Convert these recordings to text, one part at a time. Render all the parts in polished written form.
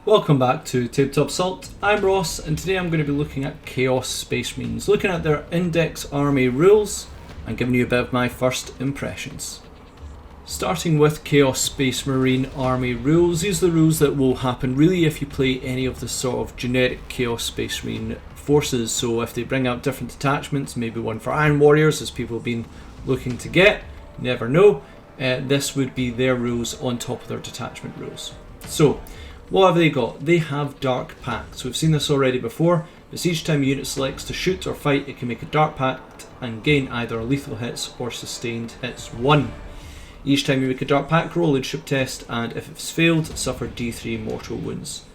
Welcome back to Tabletop Assault. I'm Ross, and today I'm going to be looking at Chaos Space Marines, looking at their Index Army rules and giving you a bit of my first impressions. Starting with Chaos Space Marine Army rules, these are the rules that will happen really if you play any of the sort of generic Chaos Space Marine forces. So if they bring out different detachments, maybe one for Iron Warriors as people have been looking to get, never know, this would be their rules on top of their detachment rules. So what have they got? They have Dark Pact. So we've seen this already before. It's each time a unit selects to shoot or fight, it can make a Dark Pact and gain either lethal hits or sustained hits 1. Each time you make a Dark Pact, roll a leadership test, and if it's failed, suffer D3 mortal wounds.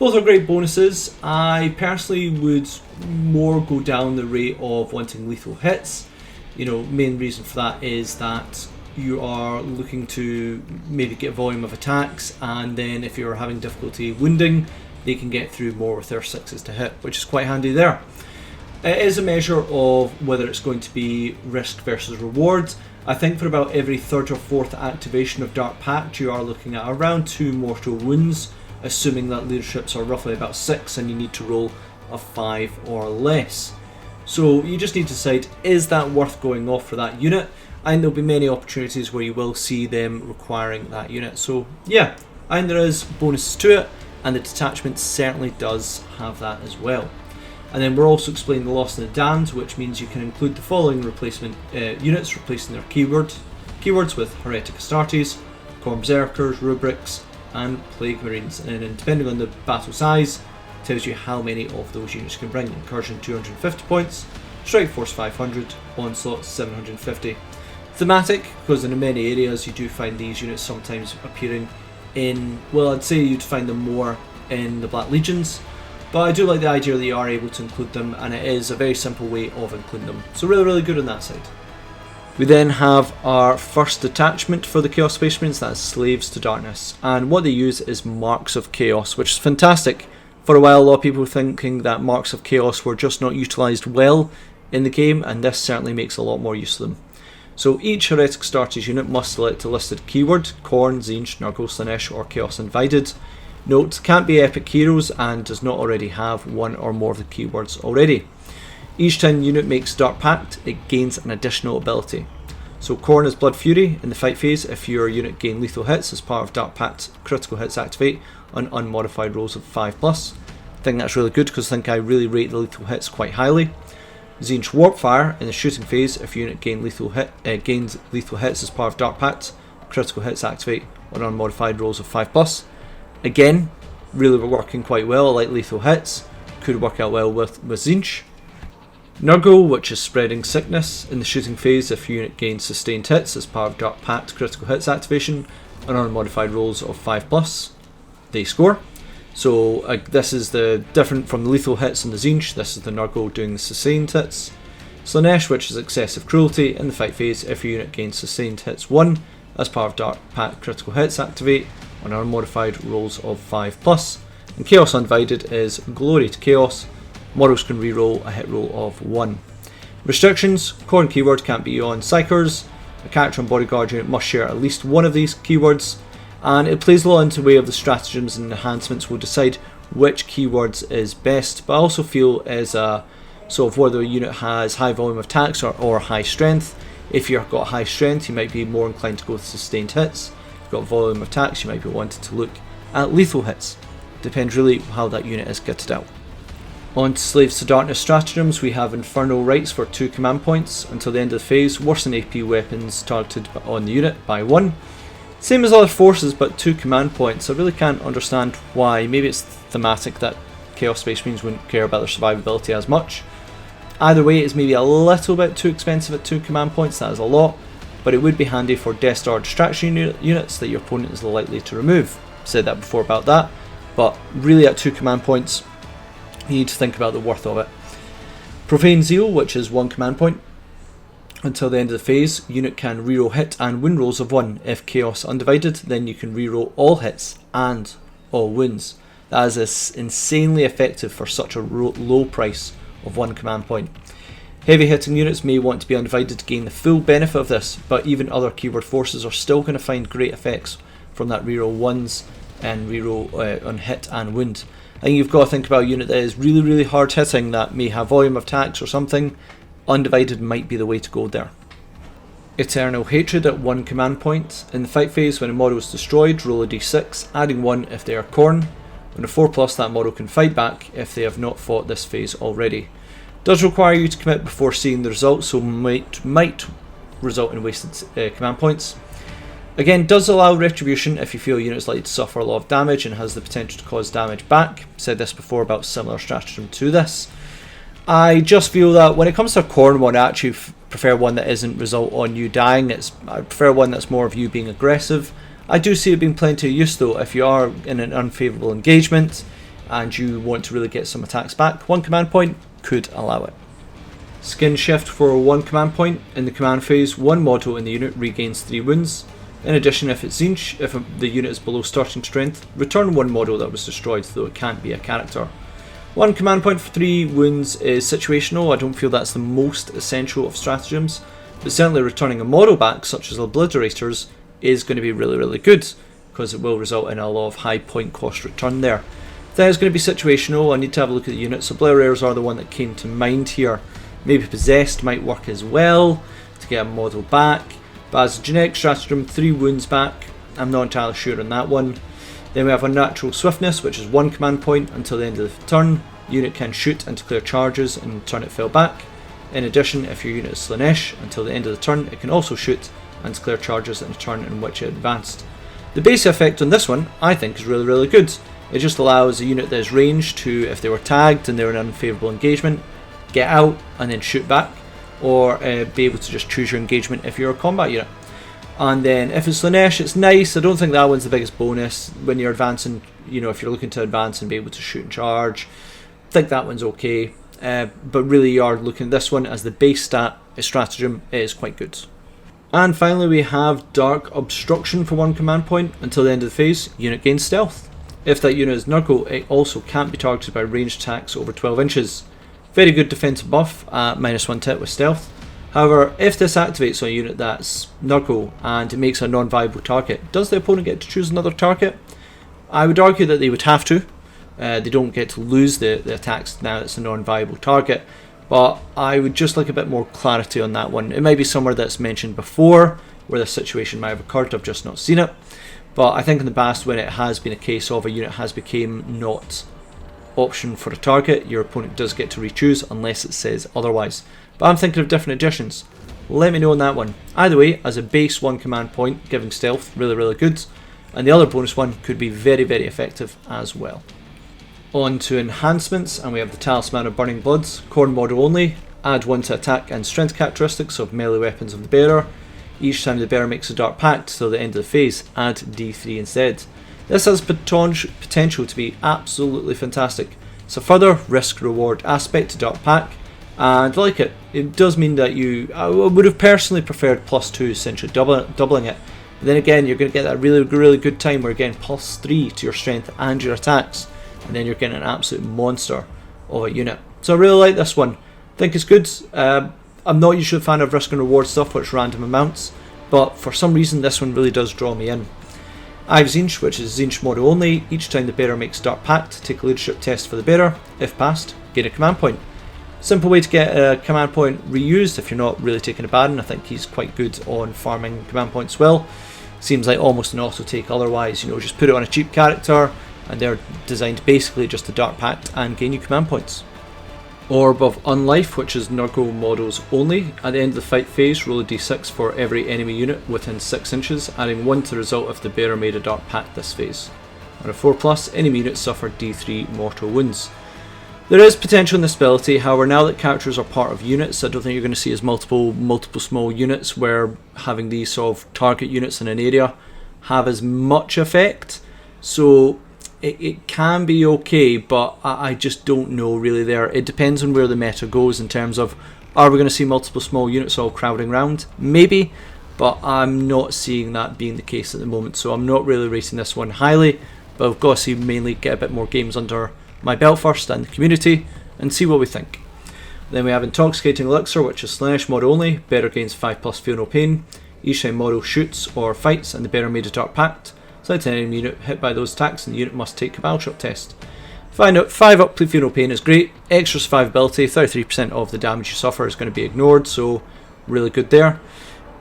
Both are great bonuses. I personally would more go down the rate of wanting lethal hits. Main reason for that is that you are looking to maybe get volume of attacks, and then if you're having difficulty wounding, they can get through more with their 6s to hit, which is quite handy there. It is a measure of whether it's going to be risk versus reward. I think for about every 3rd or 4th activation of Dark Pact, you are looking at around 2 mortal wounds, assuming that leaderships are roughly about 6 and you need to roll a 5 or less. So you just need to decide, is that worth going off for that unit? And there'll be many opportunities where you will see them requiring that unit. So yeah, and there is bonuses to it, and the detachment certainly does have that as well. And then we're also explaining the Lost and the Damned, which means you can include the following replacement units, replacing their keywords with Heretic Astartes, Khorne Berserkers, Rubrics, and Plague Marines. And then depending on the battle size, tells you how many of those units you can bring. Incursion 250 points, Strike Force 500, Onslaught 750. Thematic, because in many areas you do find these units sometimes appearing in, well, I'd say you'd find them more in the Black Legions, but I do like the idea that you are able to include them, and it is a very simple way of including them. So really good on that side. We then have our first detachment for the Chaos Space Marines, that is Slaves to Darkness, and what they use is Marks of Chaos, which is fantastic. For a while a lot of people were thinking that Marks of Chaos were just not utilised well in the game, and this certainly makes a lot more use of them. So each Heretic Astartes unit must select a listed keyword: Khorne, Tzeentch, Nurgle, Slaanesh or Chaos Undivided. Note, can't be epic heroes and does not already have one or more of the keywords already. Each time the unit makes Dark Pact, it gains an additional ability. So Khorne is Blood Fury. In the fight phase, if your unit gain lethal hits as part of Dark Pact, critical hits activate on unmodified rolls of 5+. I think that's really good because I think I really rate the lethal hits quite highly. Tzeentch Warpfire, in the shooting phase, if your unit gains lethal hits as part of Dark Pact, critical hits activate on unmodified rolls of 5+. Again, really working quite well. I like lethal hits, could work out well with Tzeentch. Nurgle, which is Spreading Sickness, in the shooting phase, if your unit gains sustained hits as part of Dark Pact, critical hits activation on unmodified rolls of 5+, they score. So this is the different from the lethal hits on the Tzeentch. This is the Nurgle doing the sustained hits. Slaanesh, which is Excessive Cruelty, in the fight phase, if your unit gains sustained hits 1 as part of Dark Pact, critical hits activate on unmodified rolls of 5+. And Chaos Undivided is Glory to Chaos. Models can reroll a hit roll of 1. Restrictions: Khorne keyword can't be on Psychers. A character and bodyguard unit must share at least one of these keywords. And it plays a lot into the way of the stratagems and enhancements will decide which keywords is best, but I also feel as a sort of whether a unit has high volume of attacks or high strength. If you've got high strength, you might be more inclined to go with sustained hits. If you've got volume of attacks, you might be wanting to look at lethal hits. Depends really how that unit is kitted out. On to Slaves to Darkness stratagems, we have Infernal Rites for 2 command points until the end of the phase. Worsen AP weapons targeted on the unit by 1. Same as other forces, but 2 command points. I really can't understand why. Maybe it's thematic that Chaos Space Marines wouldn't care about their survivability as much. Either way, it's maybe a little bit too expensive at 2 command points, that is a lot, but it would be handy for Death Star distraction units that your opponent is likely to remove. Said that before about that, but really at 2 command points, you need to think about the worth of it. Profane Zeal, which is 1 command point. Until the end of the phase, unit can reroll hit and wound rolls of 1. If Chaos Undivided, then you can reroll all hits and all wounds. That is insanely effective for such a low price of 1 command point. Heavy hitting units may want to be undivided to gain the full benefit of this, but even other keyword forces are still going to find great effects from that reroll 1s and reroll on hit and wound. I think you've got to think about a unit that is really, really hard hitting, that may have volume of attacks or something. Undivided might be the way to go there. Eternal Hatred at 1 command point. In the fight phase, when a model is destroyed, roll a d6, adding 1 if they are Khorne. On a 4+, that model can fight back if they have not fought this phase already. Does require you to commit before seeing the results, so might result in wasted command points. Again, does allow retribution if you feel a unit is likely to suffer a lot of damage and has the potential to cause damage back. Said this before about similar stratagem to this. I just feel that when it comes to a Khorne one, I actually prefer one that isn't result on you dying. I prefer one that's more of you being aggressive. I do see it being plenty of use though if you are in an unfavourable engagement and you want to really get some attacks back. 1 command point could allow it. Skin shift for 1 command point. In the command phase, 1 model in the unit regains 3 wounds. In addition, if it's Tzeentch, if the unit is below starting strength, return 1 model that was destroyed, though it can't be a character. 1 command point for 3 wounds is situational. I don't feel that's the most essential of stratagems, but certainly returning a model back, such as Obliterators, is going to be really, really good, because it will result in a lot of high point cost return there. That is going to be situational. I need to have a look at the units. Obliterators are the one that came to mind here. Maybe Possessed might work as well, to get a model back. But as a generic stratagem, 3 wounds back, I'm not entirely sure on that one. Then we have Unnatural Swiftness, which is 1 command point until the end of the turn. Unit can shoot and declare charges and turn it fell back. In addition, if your unit is Slaanesh, until the end of the turn, it can also shoot and declare charges in a turn in which it advanced. The base effect on this one, I think, is really, really good. It just allows a unit that is ranged to, if they were tagged and they're in an unfavourable engagement, get out and then shoot back, or be able to just choose your engagement if you're a combat unit. And then if it's Slaanesh, it's nice. I don't think that one's the biggest bonus when you're advancing. You know, if you're looking to advance and be able to shoot and charge, I think that one's okay. But really, you are looking at this one as the base stat. A stratagem, it is quite good. And finally, we have Dark Obstruction for 1 command point. Until the end of the phase, unit gains stealth. If that unit is Nurgle, it also can't be targeted by ranged attacks over 12 inches. Very good defensive buff at -1 to hit with stealth. However, if this activates on a unit that's Nurgle and it makes a non-viable target, does the opponent get to choose another target? I would argue that they would have to. They don't get to lose the attacks now it's a non-viable target, but I would just like a bit more clarity on that one. It might be somewhere that's mentioned before where the situation might have occurred, I've just not seen it. But I think in the past, when it has been a case of a unit has become not option for a target, your opponent does get to re-choose unless it says otherwise. But I'm thinking of different additions. Let me know on that one. Either way, as a base 1 command point, giving stealth, really, really good. And the other bonus one could be very, very effective as well. On to enhancements, and we have the Talisman of Burning Bloods, Khorne model only. Add 1 to attack and strength characteristics of melee weapons of the bearer. Each time the bearer makes a dark pact till the end of the phase, add d3 instead. This has potential to be absolutely fantastic. It's a further risk-reward aspect to Dark Pact, and I like it. It does mean that I would have personally preferred +2, essentially doubling it. But then again, you're going to get that really, really good time where you're getting +3 to your strength and your attacks, and then you're getting an absolute monster of a unit. So I really like this one. I think it's good. I'm not usually a fan of risk and reward stuff, which random amounts, but for some reason this one really does draw me in. I have Tzeentch, which is Tzeentch model only. Each time the bearer makes Dark Pact, take a leadership test for the bearer. If passed, gain a command point. Simple way to get a command point reused if you're not really taking a Baron. I think he's quite good on farming command points well. Seems like almost an auto take otherwise. You know, just put it on a cheap character and they're designed basically just to Dark Pact and gain you command points. Orb of Unlife, which is Nurgle models only. At the end of the fight phase, roll a d6 for every enemy unit within 6 inches, adding 1 to the result if the bearer made a Dark Pact this phase. On a 4+, enemy units suffer d3 mortal wounds. There is potential in this ability, however now that characters are part of units, I don't think you're going to see as multiple small units where having these sort of target units in an area have as much effect. So it can be okay, but I just don't know really there. It depends on where the meta goes in terms of, are we going to see multiple small units all crowding around? Maybe, but I'm not seeing that being the case at the moment, so I'm not really rating this one highly, but I've got to see mainly get a bit more games under my belt first and the community and see what we think. Then we have Intoxicating Elixir, which is Slaanesh mod only. Bearer gains 5+ feel no pain. Each time model shoots or fights and the bearer made a Dark Pact, Select an enemy unit hit by those attacks and the unit must take a battleshot test. 5 up, Feel No Pain is great. Extra survivability, 33% of the damage you suffer is going to be ignored, so really good there.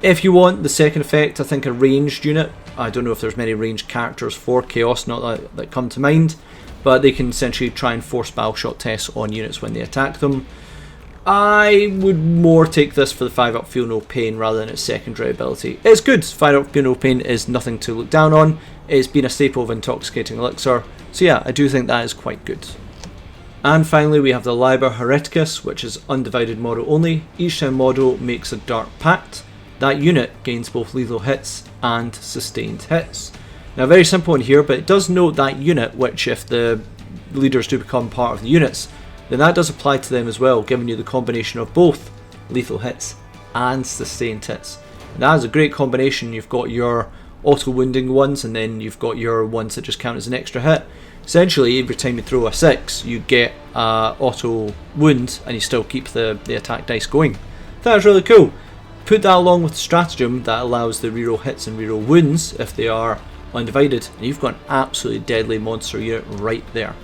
If you want the second effect, I think a ranged unit. I don't know if there's many ranged characters for Chaos, not that come to mind, but they can essentially try and force battleshot tests on units when they attack them. I would more take this for the 5 up Feel No Pain rather than its secondary ability. It's good. 5 up Feel No Pain is nothing to look down on. It's been a staple of Intoxicating Elixir. So yeah, I do think that is quite good. And finally we have the Liber Hereticus, which is undivided model only. Each time model makes a Dark Pact, that unit gains both lethal hits and sustained hits. Now very simple in here, but it does note that unit, which if the leaders do become part of the units, then that does apply to them as well, giving you the combination of both lethal hits and sustained hits. And that is a great combination. You've got your auto wounding ones, and then you've got your ones that just count as an extra hit. Essentially, every time you throw a 6, you get auto wound, and you still keep the attack dice going. That is really cool. Put that along with the stratagem that allows the reroll hits and reroll wounds if they are undivided, and you've got an absolutely deadly monster unit right there.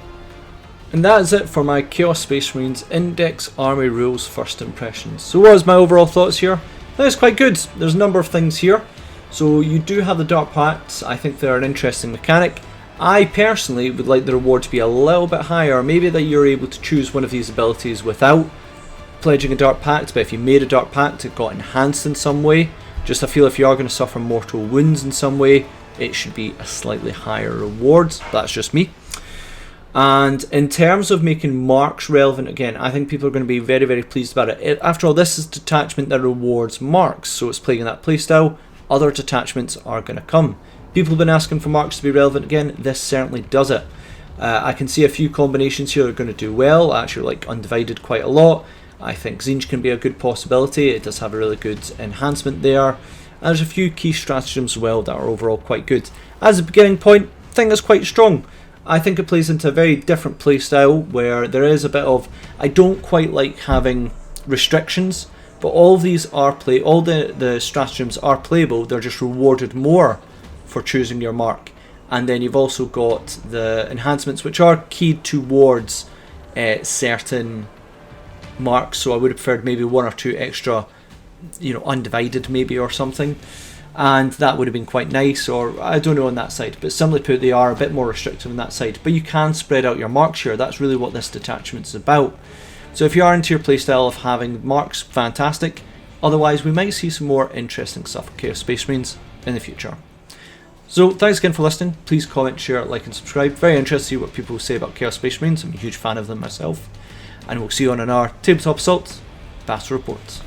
And that is it for my Chaos Space Marines Index Army Rules First Impressions. So what was my overall thoughts here? I think it's quite good. There's a number of things here. So you do have the Dark Pacts. I think they're an interesting mechanic. I personally would like the reward to be a little bit higher. Maybe that you're able to choose one of these abilities without pledging a Dark Pact, but if you made a Dark Pact it got enhanced in some way. Just I feel if you are going to suffer mortal wounds in some way, it should be a slightly higher reward. That's just me. And in terms of making marks relevant, again, I think people are going to be very, very pleased about it. After all, this is detachment that rewards marks, so it's playing in that playstyle. Other detachments are going to come. People have been asking for marks to be relevant again. This certainly does it. I can see a few combinations here that are going to do well. I actually like Undivided quite a lot. I think Zinj can be a good possibility. It does have a really good enhancement there. And there's a few key stratagems as well that are overall quite good. As a beginning point, I think that's quite strong. I think it plays into a very different playstyle where there is a bit of, I don't quite like having restrictions, but all of these are all the stratagems are playable. They're just rewarded more for choosing your mark. And then you've also got the enhancements, which are keyed towards certain marks. So I would have preferred maybe 1 or 2 extra, undivided maybe or something. And that would have been quite nice, or I don't know on that side, but simply put, they are a bit more restrictive on that side. But you can spread out your marks here. That's really what this detachment is about. So if you are into your playstyle of having marks, fantastic. Otherwise, we might see some more interesting stuff with Chaos Space Marines in the future. So thanks again for listening. Please comment, share, like and subscribe. Very interested to see what people say about Chaos Space Marines. I'm a huge fan of them myself. And we'll see you on our Tabletop Assault Battle Reports.